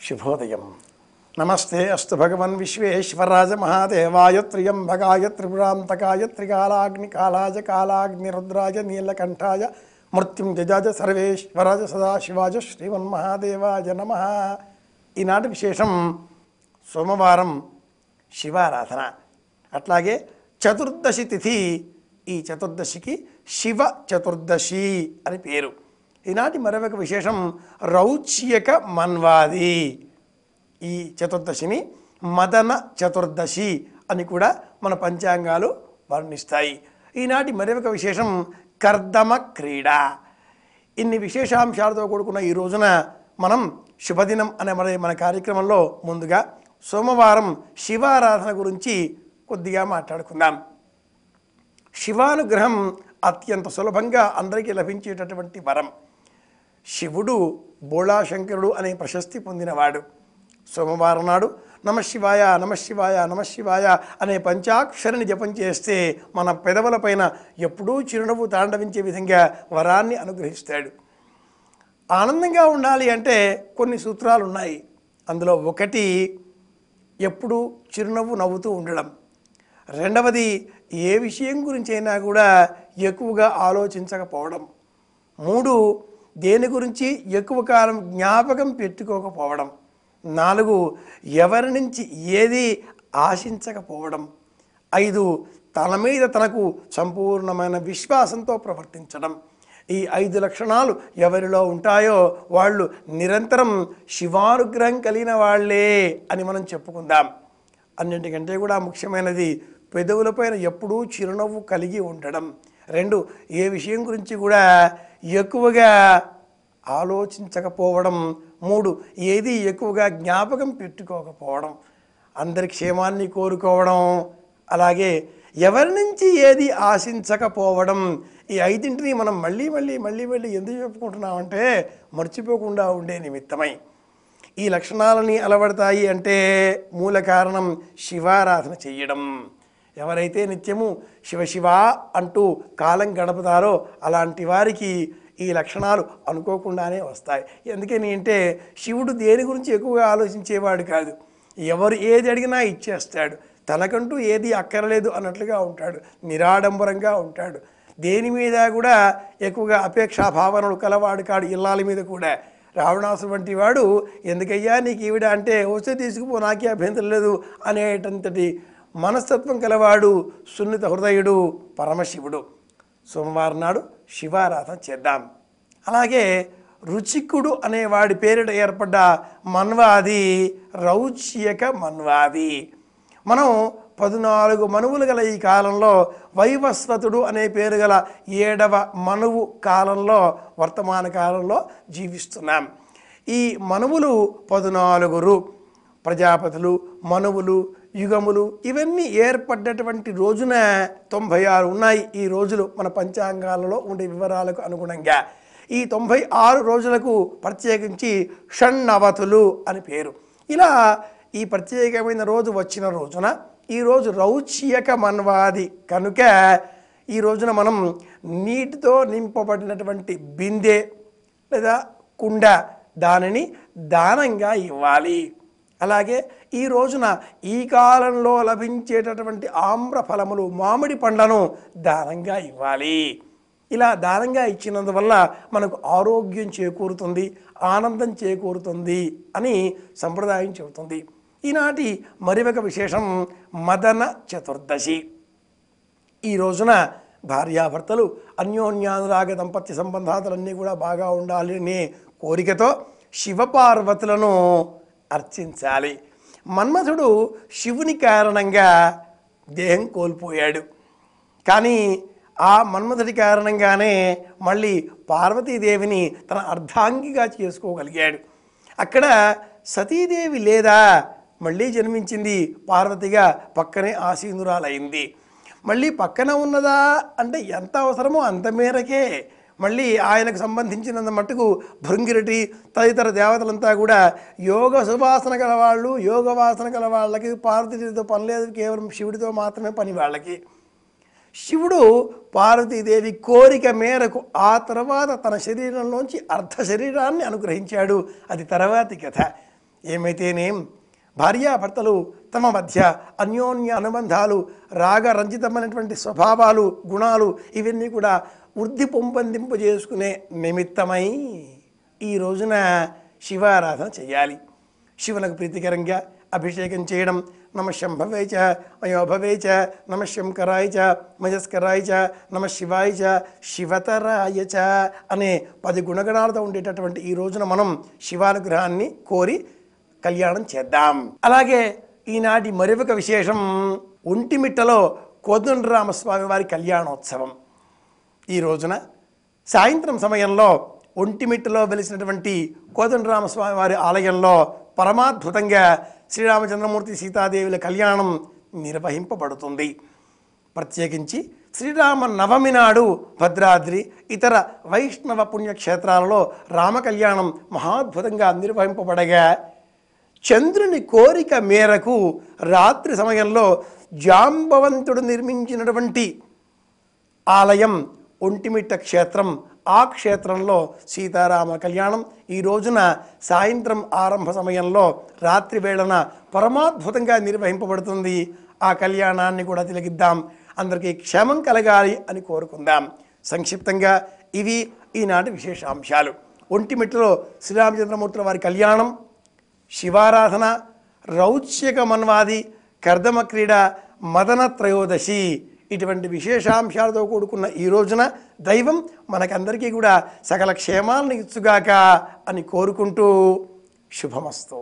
శుభోదయం. నమస్తే అస్తు భగవన్ విశ్వేశ్వరాజ మహాదేవాయ త్ర్యంబకాయ త్రిపురాంతకాయ త్రికాలాగ్నికాలాయ కాలాగ్నిరుద్రాయ నీలకంఠాయ మృత్యుంజయాయ సర్వేశ్వరాజ సదాశివాజ శ్రీమన్మహాదేవాయ నమః. ఈనాటి విశేషం సోమవారం శివారాధన. అట్లాగే చతుర్దశి తిథి. ఈ చతుర్దశికి శివ చతుర్దశి అని పేరు. ఈనాటి మరొక విశేషం రౌచ్యక మన్వాది. ఈ చతుర్దశిని మదన చతుర్దశి అని కూడా మన పంచాంగాలు వర్ణిస్తాయి. ఈనాటి మరొక విశేషం కర్దమ క్రీడ. ఇన్ని విశేషాంశాలతో కూడుకున్న ఈ రోజున మనం శుభదినం అనే మన కార్యక్రమంలో ముందుగా సోమవారం శివారాధన గురించి కొద్దిగా మాట్లాడుకుందాం. శివానుగ్రహం అత్యంత సులభంగా అందరికీ లభించేటటువంటి వరం. శివుడు బోళాశంకరుడు అనే ప్రశస్తి పొందినవాడు. సోమవారం నాడు నమశివాయ నమశివాయ నమశివాయ అనే పంచాక్షరిని జపం చేస్తే మన పెదవుల పైన ఎప్పుడూ చిరునవ్వు తాండవించే విధంగా వరాన్ని అనుగ్రహిస్తాడు. ఆనందంగా ఉండాలి అంటే కొన్ని సూత్రాలు ఉన్నాయి. అందులో ఒకటి ఎప్పుడూ చిరునవ్వు నవ్వుతూ ఉండడం. రెండవది ఏ విషయం గురించి అయినా కూడా ఎక్కువగా ఆలోచించకపోవడం. 3 దేని గురించి ఎక్కువ కాలం జ్ఞాపకం పెట్టుకోకపోవడం. 4 ఎవరి నుంచి ఏది ఆశించకపోవడం. 5 తన మీద తనకు సంపూర్ణమైన విశ్వాసంతో ప్రవర్తించడం. ఈ 5 లక్షణాలు ఎవరిలో ఉంటాయో వాళ్ళు నిరంతరం శివానుగ్రహం కలిగిన వాళ్ళే అని మనం చెప్పుకుందాం. అన్నింటికంటే కూడా ముఖ్యమైనది పెదవులపైన ఎప్పుడూ చిరునవ్వు కలిగి ఉండడం. 2 ఏ విషయం గురించి కూడా ఎక్కువగా ఆలోచించకపోవడం. 3 ఏది ఎక్కువగా జ్ఞాపకం పెట్టుకోకపోవడం. అందరి క్షేమాన్ని కోరుకోవడం. అలాగే ఎవరి నుంచి ఏది ఆశించకపోవడం. ఈ 5ంటిని మనం మళ్ళీ ఎందుకు చెప్పుకుంటున్నామంటే మర్చిపోకుండా ఉండే నిమిత్తమై. ఈ లక్షణాలని అలవడతాయి అంటే మూల కారణం శివారాధన చెయ్యడం. ఎవరైతే నిత్యము శివ అంటూ కాలం గడుపుతారో అలాంటి వారికి ఈ లక్షణాలు అనుకోకుండానే వస్తాయి. ఎందుకని అంటే శివుడు దేని గురించి ఎక్కువగా ఆలోచించేవాడు కాదు. ఎవరు ఏది అడిగినా ఇచ్చేస్తాడు. తనకంటూ ఏది అక్కరలేదు అన్నట్లుగా ఉంటాడు. నిరాడంబరంగా ఉంటాడు. దేని మీద కూడా ఎక్కువగా అపేక్షా భావనలు కలవాడు కాడు. ఇల్లాల మీద కూడా రావణాసుడు వంటి వాడు ఎందుకయ్యా నీకు ఈవిడ అంటే వస్తే తీసుకుపో, నాకే అభ్యంతరం లేదు అనేటంతటి మనస్తత్వం కలవాడు సున్నిత హృదయుడు పరమశివుడు. సోమవారం నాడు శివారాధన చేద్దాం. అలాగే రుచికుడు అనేవాడి పేరిట ఏర్పడ్డ మన్వాది రౌచ్యక మన్వాది. మనం 14 మనువులు గల ఈ కాలంలో వైవస్వతుడు అనే పేరు గల 7వ మనువు కాలంలో వర్తమాన కాలంలో జీవిస్తున్నాం. ఈ మనువులు 14 ప్రజాపతులు, మనువులు, యుగములు ఇవన్నీ ఏర్పడ్డటువంటి రోజున 96 ఉన్నాయి. ఈ రోజులు మన పంచాంగాలలో ఉండే వివరాలకు అనుగుణంగా ఈ 96 రోజులకు ప్రత్యేకించి షణ్ణవతులు అని పేరు. ఇలా ఈ ప్రత్యేకమైన రోజు వచ్చిన రోజున ఈరోజు రౌచ్యక మన్వాది కనుక ఈ రోజున మనం నీటితో నింపబడినటువంటి బిందె లేదా కుండ దానిని దానంగా ఇవ్వాలి. అలాగే ఈ రోజున ఈ కాలంలో లభించేటటువంటి ఆమ్ర ఫలములు మామిడి పండ్లను దానంగా ఇవ్వాలి. ఇలా దానంగా ఇచ్చినందువల్ల మనకు ఆరోగ్యం చేకూరుతుంది, ఆనందం చేకూరుతుంది అని సంప్రదాయం చెబుతుంది. ఈనాటి మరొక విశేషం మదన చతుర్దశి. ఈ రోజున భార్యాభర్తలు అన్యోన్యానురాగ దంపత్య సంబంధాలన్నీ కూడా బాగా ఉండాలి అనే కోరికతో శివపార్వతులను అర్చించాలి. మన్మథుడు శివుని కారణంగా దేహం కోల్పోయాడు. కానీ ఆ మన్మథుడి కారణంగానే మళ్ళీ పార్వతీదేవిని తన అర్ధాంగిగా చేసుకోగలిగాడు. అక్కడ సతీదేవి లేదా మళ్ళీ జన్మించింది పార్వతిగా, పక్కనే ఆసీనురాలైంది. మళ్ళీ పక్కన ఉన్నదా అంటే ఎంత అవసరమో అంత మేరకే. మళ్ళీ ఆయనకు సంబంధించినంత మట్టుకు భృంగిరటి తదితర దేవతలంతా కూడా యోగ సువాసన గలవాళ్ళు. యోగ వాసన గల వాళ్ళకి పార్వతీదేవితో పని లేదు, కేవలం శివుడితో మాత్రమే పని వాళ్ళకి. శివుడు పార్వతీదేవి కోరిక మేరకు ఆ తర్వాత తన శరీరంలోంచి అర్ధ శరీరాన్ని అనుగ్రహించాడు. అది తర్వాతి కథ. ఏమైతేనేం భార్యాభర్తలు తమ మధ్య అన్యోన్య అనుబంధాలు, రాగరంజితమైనటువంటి స్వభావాలు, గుణాలు ఇవన్నీ కూడా వృద్ధి పొందింపజేసుకునే నిమిత్తమై ఈ రోజున శివారాధన చేయాలి. శివునకు ప్రీతికరంగా అభిషేకం చేయడం, నమ శంభవే చ మయోభవే చ నమ శంకరాయ చ మయస్కరాయ చ నమ శివాయ చ శివతరాయ చ అనే 10 గుణగణాలతో ఉండేటటువంటి ఈ రోజున మనం శివానుగ్రహాన్ని కోరి కళ్యాణం చేద్దాం. అలాగే ఈనాటి మరొక విశేషం, ఒంటిమిట్టలో కోదండరామస్వామి వారి కళ్యాణోత్సవం. ఈ రోజున సాయంత్రం సమయంలో ఒంటిమిట్టలో వెలిసినటువంటి కోదండరామస్వామి వారి ఆలయంలో పరమాద్భుతంగా శ్రీరామచంద్రమూర్తి సీతాదేవుల కళ్యాణం నిర్వహింపబడుతుంది. ప్రత్యేకించి శ్రీరామ నవమి నాడు భద్రాద్రి ఇతర వైష్ణవ పుణ్యక్షేత్రాలలో రామ కళ్యాణం మహాద్భుతంగా నిర్వహింపబడగా, చంద్రుని కోరిక మేరకు రాత్రి సమయంలో జాంబవంతుడు నిర్మించినటువంటి ఆలయం ఒంటిమిట్ట క్షేత్రం. ఆ క్షేత్రంలో సీతారామ కళ్యాణం ఈ రోజున సాయంత్రం ఆరంభ సమయంలో రాత్రి వేళన పరమాద్భుతంగా నిర్వహింపబడుతుంది. ఆ కళ్యాణాన్ని కూడా తిలకిద్దాం. అందరికీ క్షేమం కలగాలి అని కోరుకుందాం. సంక్షిప్తంగా ఇవి ఈనాటి విశేషాంశాలు. ఒంటిమిట్టలో శ్రీరామచంద్రమూర్తుల వారి కళ్యాణం, శివారాధన, రౌచ్యక మన్వాది, కర్దమ క్రీడ, మదన త్రయోదశి ఇటువంటి విశేషాంశాలతో కూడుకున్న ఈ రోజున దైవం మనకందరికీ కూడా సకల క్షేమాలను ఇచ్చుగాక అని కోరుకుంటూ శుభమస్తు.